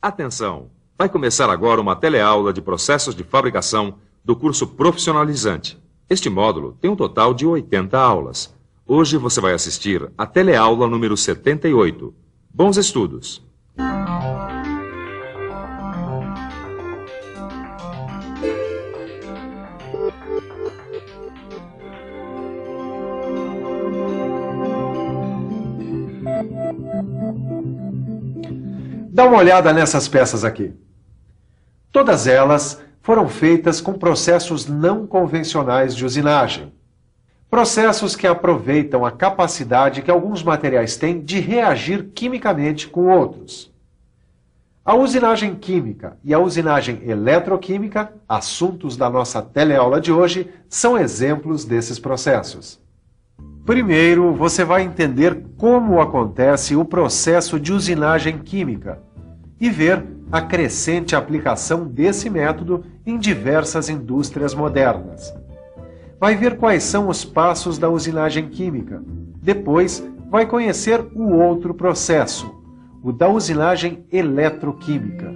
Atenção! Vai começar agora uma teleaula de processos de fabricação do curso profissionalizante. Este módulo tem um total de 80 aulas. Hoje você vai assistir a teleaula número 78. Bons estudos! Dá uma olhada nessas peças aqui. Todas elas foram feitas com processos não convencionais de usinagem. Processos que aproveitam a capacidade que alguns materiais têm de reagir quimicamente com outros. A usinagem química e a usinagem eletroquímica, assuntos da nossa teleaula de hoje, são exemplos desses processos. Primeiro, você vai entender como acontece o processo de usinagem química e ver a crescente aplicação desse método em diversas indústrias modernas. Vai ver quais são os passos da usinagem química. Depois, vai conhecer o outro processo, o da usinagem eletroquímica.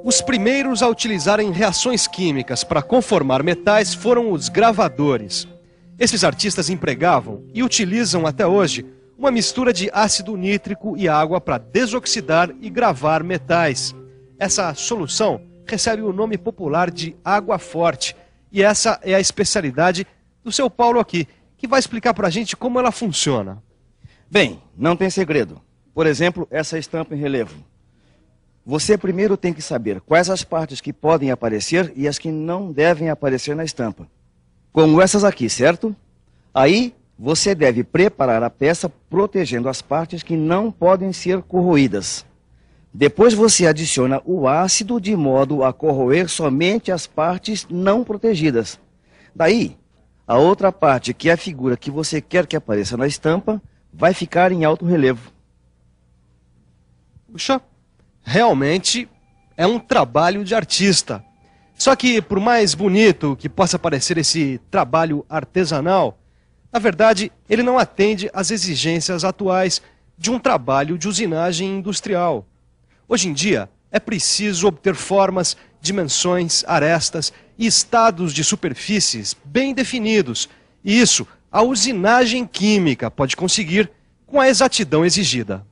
Os primeiros a utilizarem reações químicas para conformar metais foram os gravadores. Esses artistas empregavam e utilizam até hoje uma mistura de ácido nítrico e água para desoxidar e gravar metais. Essa solução recebe o nome popular de água forte e essa é a especialidade do seu Paulo aqui, que vai explicar para a gente como ela funciona. Bem, não tem segredo. Por exemplo, essa estampa em relevo. Você primeiro tem que saber quais as partes que podem aparecer e as que não devem aparecer na estampa. Como essas aqui, certo? Aí, você deve preparar a peça protegendo as partes que não podem ser corroídas. Depois você adiciona o ácido de modo a corroer somente as partes não protegidas. Daí, a outra parte, que é a figura que você quer que apareça na estampa, vai ficar em alto relevo. Puxa, realmente é um trabalho de artista. Só que, por mais bonito que possa parecer esse trabalho artesanal, na verdade, ele não atende às exigências atuais de um trabalho de usinagem industrial. Hoje em dia, é preciso obter formas, dimensões, arestas e estados de superfícies bem definidos. E isso, a usinagem química pode conseguir com a exatidão exigida.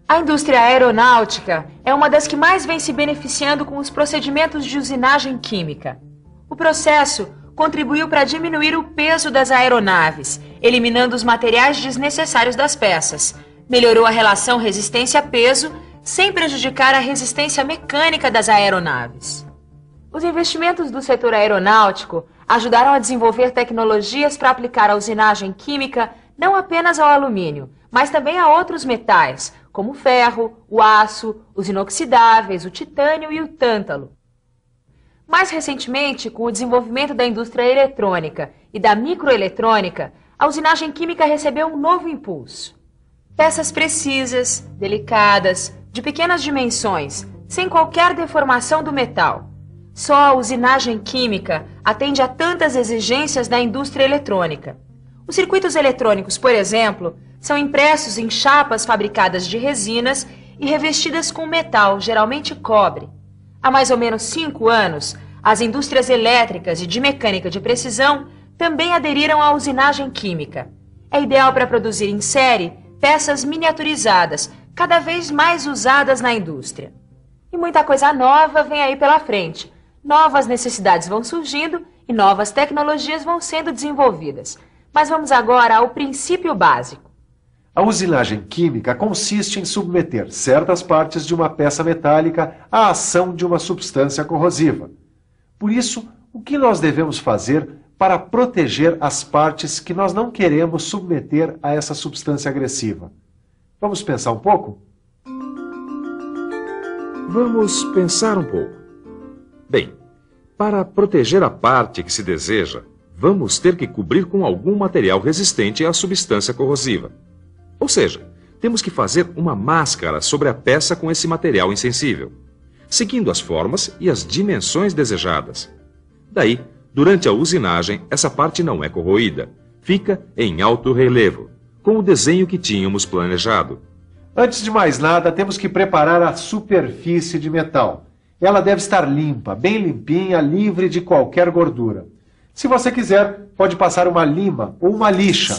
A indústria aeronáutica é uma das que mais vem se beneficiando com os procedimentos de usinagem química. O processo contribuiu para diminuir o peso das aeronaves, eliminando os materiais desnecessários das peças. Melhorou a relação resistência-peso, sem prejudicar a resistência mecânica das aeronaves. Os investimentos do setor aeronáutico ajudaram a desenvolver tecnologias para aplicar a usinagem química não apenas ao alumínio, mas também a outros metais, como o ferro, o aço, os inoxidáveis, o titânio e o tântalo. Mais recentemente, com o desenvolvimento da indústria eletrônica e da microeletrônica, a usinagem química recebeu um novo impulso. Peças precisas, delicadas, de pequenas dimensões, sem qualquer deformação do metal. Só a usinagem química atende a tantas exigências da indústria eletrônica. Os circuitos eletrônicos, por exemplo, são impressos em chapas fabricadas de resinas e revestidas com metal, geralmente cobre. Há mais ou menos 5 anos, as indústrias elétricas e de mecânica de precisão também aderiram à usinagem química. É ideal para produzir em série peças miniaturizadas, cada vez mais usadas na indústria. E muita coisa nova vem aí pela frente. Novas necessidades vão surgindo e novas tecnologias vão sendo desenvolvidas. Mas vamos agora ao princípio básico. A usinagem química consiste em submeter certas partes de uma peça metálica à ação de uma substância corrosiva. Por isso, o que nós devemos fazer para proteger as partes que nós não queremos submeter a essa substância agressiva? Vamos pensar um pouco? Vamos pensar um pouco. Bem, para proteger a parte que se deseja, vamos ter que cobrir com algum material resistente à substância corrosiva. Ou seja, temos que fazer uma máscara sobre a peça com esse material insensível, seguindo as formas e as dimensões desejadas. Daí, durante a usinagem, essa parte não é corroída, fica em alto relevo, com o desenho que tínhamos planejado. Antes de mais nada, temos que preparar a superfície de metal. Ela deve estar limpa, bem limpinha, livre de qualquer gordura. Se você quiser, pode passar uma lima ou uma lixa.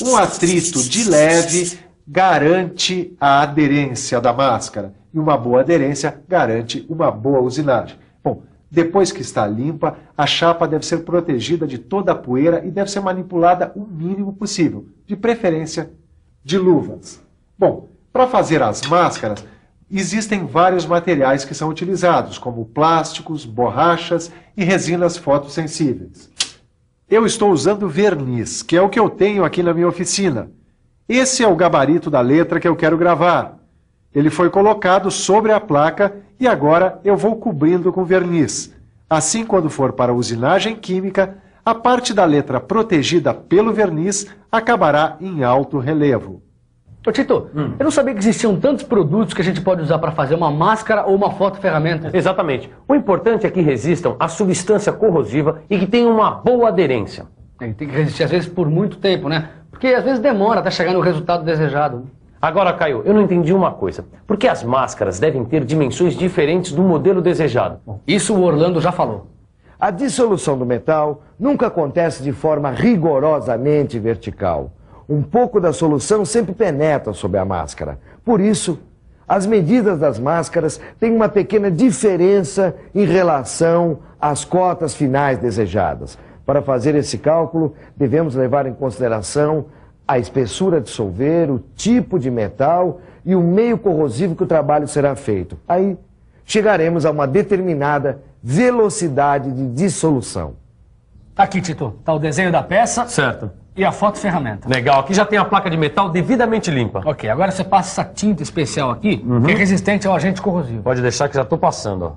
Um atrito de leve garante a aderência da máscara. E uma boa aderência garante uma boa usinagem. Bom, depois que está limpa, a chapa deve ser protegida de toda a poeira e deve ser manipulada o mínimo possível, de preferência de luvas. Bom, para fazer as máscaras, existem vários materiais que são utilizados, como plásticos, borrachas e resinas fotossensíveis. Eu estou usando verniz, que é o que eu tenho aqui na minha oficina. Esse é o gabarito da letra que eu quero gravar. Ele foi colocado sobre a placa e agora eu vou cobrindo com verniz. Assim, quando for para a usinagem química, a parte da letra protegida pelo verniz acabará em alto relevo. Ô Tito, eu não sabia que existiam tantos produtos que a gente pode usar para fazer uma máscara ou uma fotoferramenta. Exatamente. O importante é que resistam à substância corrosiva e que tenham uma boa aderência. Tem que resistir às vezes por muito tempo, né? Porque às vezes demora até chegar no resultado desejado. Agora, Caio, eu não entendi uma coisa. Por que as máscaras devem ter dimensões diferentes do modelo desejado? Bom, isso o Orlando já falou. A dissolução do metal nunca acontece de forma rigorosamente vertical. Um pouco da solução sempre penetra sob a máscara. Por isso, as medidas das máscaras têm uma pequena diferença em relação às cotas finais desejadas. Para fazer esse cálculo, devemos levar em consideração a espessura a dissolver, o tipo de metal e o meio corrosivo que o trabalho será feito. Aí, chegaremos a uma determinada velocidade de dissolução. Tá aqui, Tito. Tá o desenho da peça. Certo. E a fotoferramenta. Legal, aqui já tem a placa de metal devidamente limpa. Ok, agora você passa essa tinta especial aqui, que é resistente ao agente corrosivo. Pode deixar que já estou passando, ó.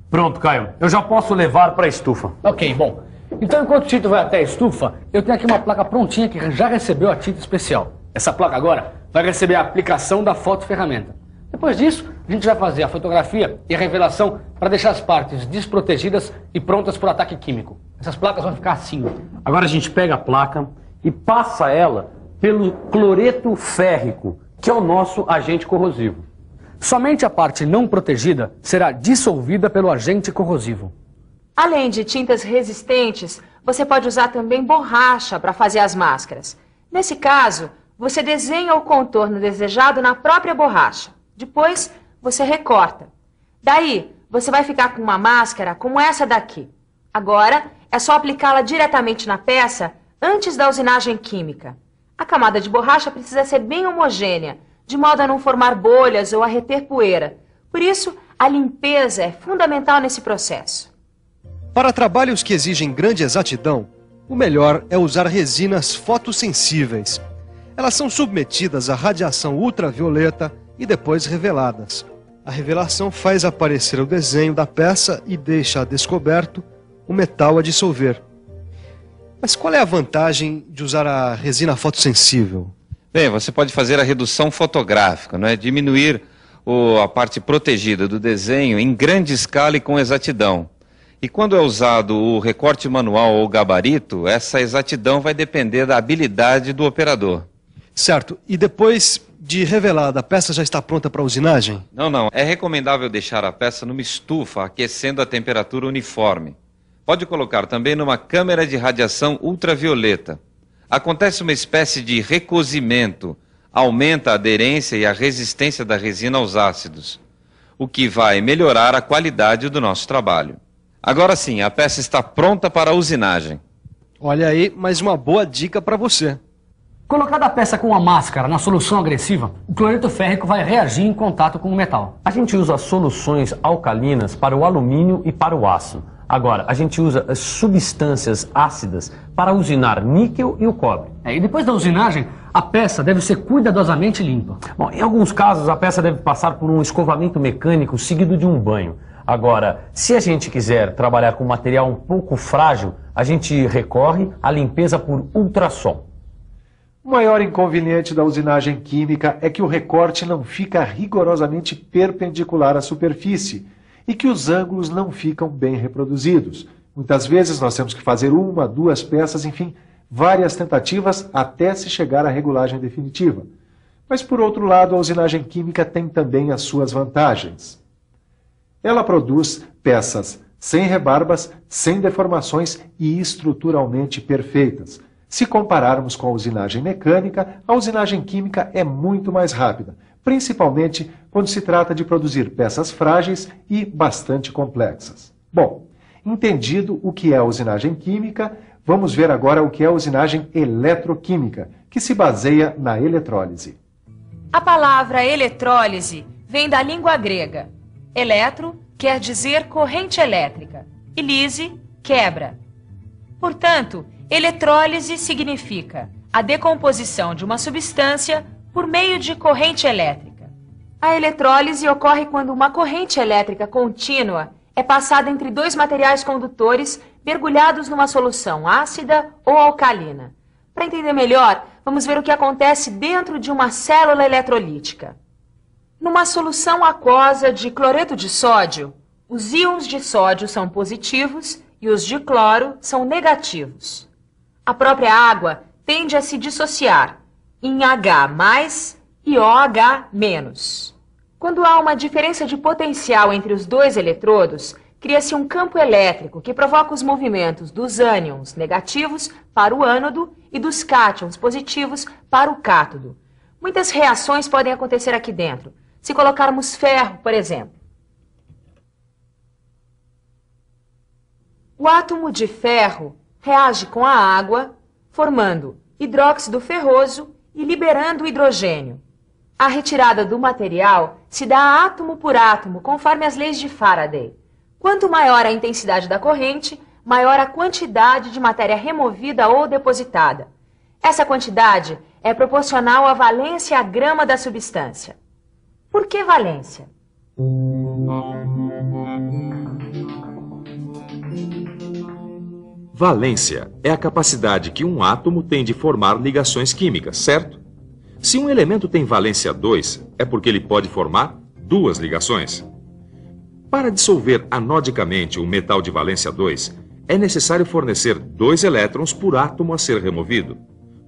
Pronto, Caio. Eu já posso levar para a estufa. Ok, bom. Então, enquanto o Tito vai até a estufa, eu tenho aqui uma placa prontinha que já recebeu a tinta especial. Essa placa agora vai receber a aplicação da fotoferramenta. Depois disso, a gente vai fazer a fotografia e a revelação para deixar as partes desprotegidas e prontas para o ataque químico. Essas placas vão ficar assim. Agora a gente pega a placa e passa ela pelo cloreto férrico, que é o nosso agente corrosivo. Somente a parte não protegida será dissolvida pelo agente corrosivo. Além de tintas resistentes, você pode usar também borracha para fazer as máscaras. Nesse caso, você desenha o contorno desejado na própria borracha. Depois, você recorta. Daí, você vai ficar com uma máscara como essa daqui. Agora, é só aplicá-la diretamente na peça antes da usinagem química. A camada de borracha precisa ser bem homogênea, de modo a não formar bolhas ou a reter poeira. Por isso, a limpeza é fundamental nesse processo. Para trabalhos que exigem grande exatidão, o melhor é usar resinas fotossensíveis. Elas são submetidas à radiação ultravioleta e depois reveladas. A revelação faz aparecer o desenho da peça e deixa a descoberto o metal a dissolver. Mas qual é a vantagem de usar a resina fotossensível? Bem, você pode fazer a redução fotográfica, não é? Diminuir a parte protegida do desenho em grande escala e com exatidão. E quando é usado o recorte manual ou gabarito, essa exatidão vai depender da habilidade do operador. Certo. E depois de revelada, a peça já está pronta para usinagem? Não. É recomendável deixar a peça numa estufa, aquecendo a temperatura uniforme. Pode colocar também numa câmera de radiação ultravioleta. Acontece uma espécie de recozimento, aumenta a aderência e a resistência da resina aos ácidos, o que vai melhorar a qualidade do nosso trabalho. Agora sim, a peça está pronta para a usinagem. Olha aí, mais uma boa dica para você. Colocada a peça com a máscara na solução agressiva, o cloreto férrico vai reagir em contato com o metal. A gente usa soluções alcalinas para o alumínio e para o aço. Agora, a gente usa as substâncias ácidas para usinar níquel e o cobre. E depois da usinagem, a peça deve ser cuidadosamente limpa. Bom, em alguns casos, a peça deve passar por um escovamento mecânico seguido de um banho. Agora, se a gente quiser trabalhar com material um pouco frágil, a gente recorre à limpeza por ultrassom. O maior inconveniente da usinagem química é que o recorte não fica rigorosamente perpendicular à superfície e que os ângulos não ficam bem reproduzidos. Muitas vezes nós temos que fazer uma, duas peças, enfim, várias tentativas até se chegar à regulagem definitiva. Mas, por outro lado, a usinagem química tem também as suas vantagens. Ela produz peças sem rebarbas, sem deformações e estruturalmente perfeitas. Se compararmos com a usinagem mecânica, a usinagem química é muito mais rápida, principalmente quando se trata de produzir peças frágeis e bastante complexas. Bom, entendido o que é a usinagem química, vamos ver agora o que é a usinagem eletroquímica, que se baseia na eletrólise. A palavra eletrólise vem da língua grega. Eletro quer dizer corrente elétrica e lise, quebra. Portanto, eletrólise significa a decomposição de uma substância por meio de corrente elétrica. A eletrólise ocorre quando uma corrente elétrica contínua é passada entre dois materiais condutores mergulhados numa solução ácida ou alcalina. Para entender melhor, vamos ver o que acontece dentro de uma célula eletrolítica. Numa solução aquosa de cloreto de sódio, os íons de sódio são positivos e os de cloro são negativos. A própria água tende a se dissociar em H+ e OH-. Quando há uma diferença de potencial entre os dois eletrodos, cria-se um campo elétrico que provoca os movimentos dos ânions negativos para o ânodo e dos cátions positivos para o cátodo. Muitas reações podem acontecer aqui dentro. Se colocarmos ferro, por exemplo. O átomo de ferro reage com a água, formando hidróxido ferroso e liberando hidrogênio. A retirada do material se dá átomo por átomo, conforme as leis de Faraday. Quanto maior a intensidade da corrente, maior a quantidade de matéria removida ou depositada. Essa quantidade é proporcional à valência à grama da substância. Por que valência? Valência é a capacidade que um átomo tem de formar ligações químicas, certo? Se um elemento tem valência 2, é porque ele pode formar duas ligações. Para dissolver anodicamente um metal de valência 2, é necessário fornecer 2 elétrons por átomo a ser removido.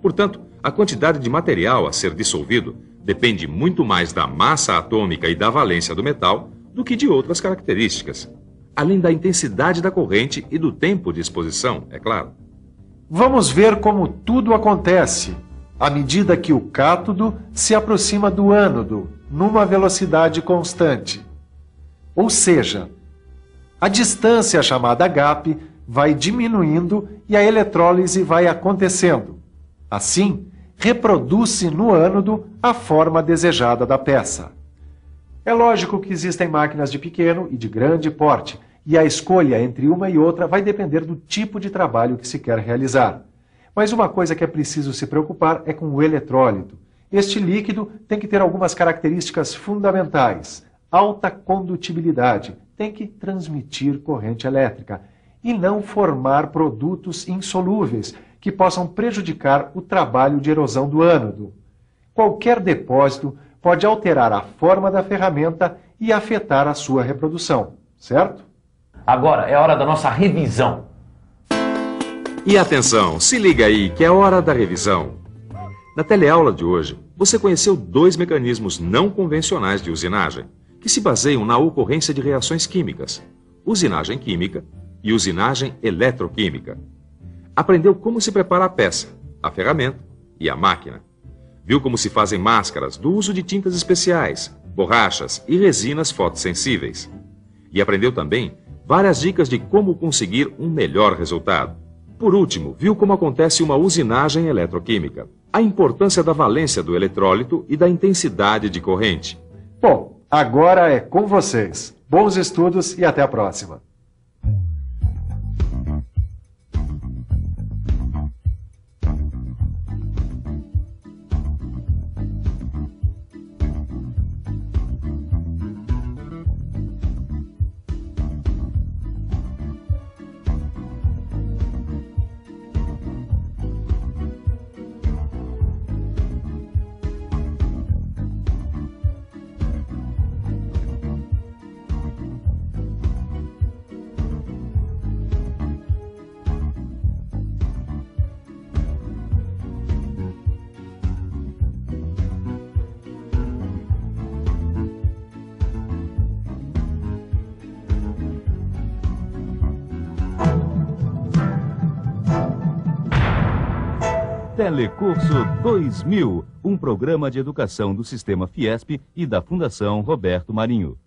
Portanto, a quantidade de material a ser dissolvido depende muito mais da massa atômica e da valência do metal do que de outras características, além da intensidade da corrente e do tempo de exposição, é claro. Vamos ver como tudo acontece à medida que o cátodo se aproxima do ânodo numa velocidade constante. Ou seja, a distância chamada gap vai diminuindo e a eletrólise vai acontecendo. Assim, reproduz-se no ânodo a forma desejada da peça. É lógico que existem máquinas de pequeno e de grande porte, e a escolha entre uma e outra vai depender do tipo de trabalho que se quer realizar. Mas uma coisa que é preciso se preocupar é com o eletrólito. Este líquido tem que ter algumas características fundamentais. Alta condutibilidade, tem que transmitir corrente elétrica e não formar produtos insolúveis que possam prejudicar o trabalho de erosão do ânodo. Qualquer depósito pode alterar a forma da ferramenta e afetar a sua reprodução, certo? Agora é hora da nossa revisão. E atenção, se liga aí que é hora da revisão. Na teleaula de hoje, você conheceu 2 mecanismos não convencionais de usinagem, que se baseiam na ocorrência de reações químicas, usinagem química e usinagem eletroquímica. Aprendeu como se prepara a peça, a ferramenta e a máquina. Viu como se fazem máscaras do uso de tintas especiais, borrachas e resinas fotossensíveis. E aprendeu também várias dicas de como conseguir um melhor resultado. Por último, viu como acontece uma usinagem eletroquímica, a importância da valência do eletrólito e da intensidade de corrente. Bom, agora é com vocês. Bons estudos e até a próxima. Telecurso 2000, um programa de educação do Sistema Fiesp e da Fundação Roberto Marinho.